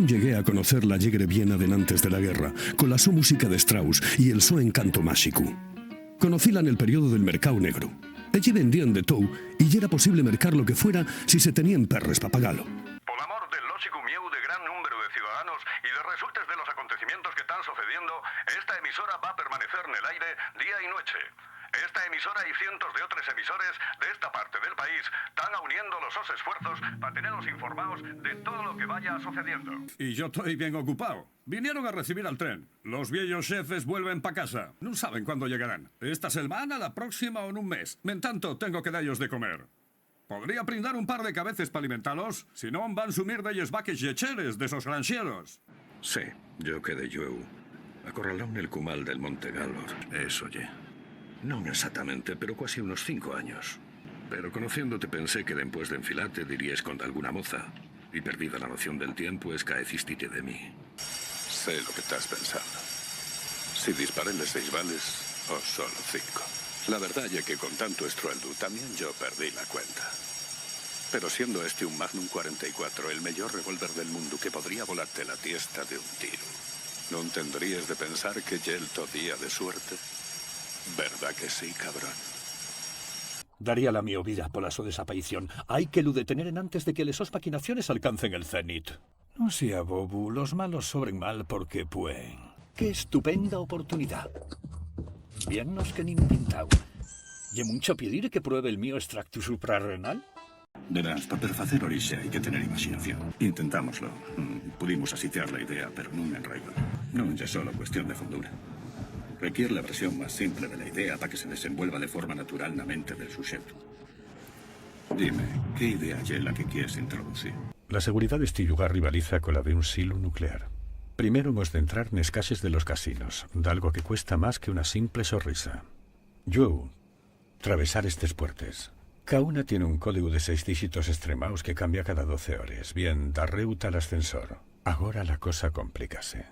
Non llegué a conocer la Jäger Viena de antes de la guerra, con la su música de Strauss y el su encanto máxico. Conocíla en el periodo del mercado negro. Allí vendían de todo y ya era posible mercar lo que fuera si se tenían perres pa' pagalo. Por amor del lógico mieu de gran número de ciudadanos y de resultes de los acontecimientos que están sucediendo, esta emisora va a permanecer en el aire día y noche. Esta emisora y cientos de otras emisores de esta parte del país están uniendo los esfuerzos para tenerlos informados de todo lo que vaya sucediendo. Y yo estoy bien ocupado. Vinieron a recibir al tren. Los viejos jefes vuelven pa' casa. No saben cuándo llegarán. Esta semana, la próxima o en un mes. En tanto, tengo que darles de comer. Podría brindar un par de cabezas para alimentarlos, si no van a sumir de ellos vaques yecheres de esos granjeros. Sí, yo quedé yo. Acorralado en el cumal del Monte Galor. Eso, oye. No exactamente, pero casi unos 5 años. Pero conociéndote pensé que después de enfilarte dirías con alguna moza. Y perdida la noción del tiempo, escaecistite de mí. Sé lo que estás pensando. Si disparenle 6 bales o solo 5. La verdad es que con tanto estruendo también yo perdí la cuenta. Pero siendo este un Magnum 44, el mejor revólver del mundo que podría volarte la tiesta de un tiro, ¿no tendrías de pensar que ya el día de suerte? ¿Verdad que sí, cabrón? Daría la mi vida por la su desaparición. Hay que lo deteneren antes de que lesos maquinaciones alcancen el cenit. No sea bobu, los malos sobren mal porque pueden. ¡Qué estupenda oportunidad! Bien nos que ni me pintao. ¿Y mucho pedir que pruebe el mío extracto suprarrenal? Verás, para perfacer orixe hay que tener imaginación. Intentámoslo. Pudimos asitiar la idea, pero no me enraigo. No es solo cuestión de fundura. Requiere la versión más simple de la idea para que se desenvuelva de forma natural en la mente del sujeto. Dime, ¿qué idea es la que quieres introducir? La seguridad de este lugar rivaliza con la de un silo nuclear. Primero hemos de entrar en escases de los casinos, de algo que cuesta más que una simple sonrisa. Yo, atravesar estes puertes. Cada una tiene un código de 6 dígitos extremados que cambia cada 12 horas. Bien, da reuta al ascensor. Ahora la cosa complícase.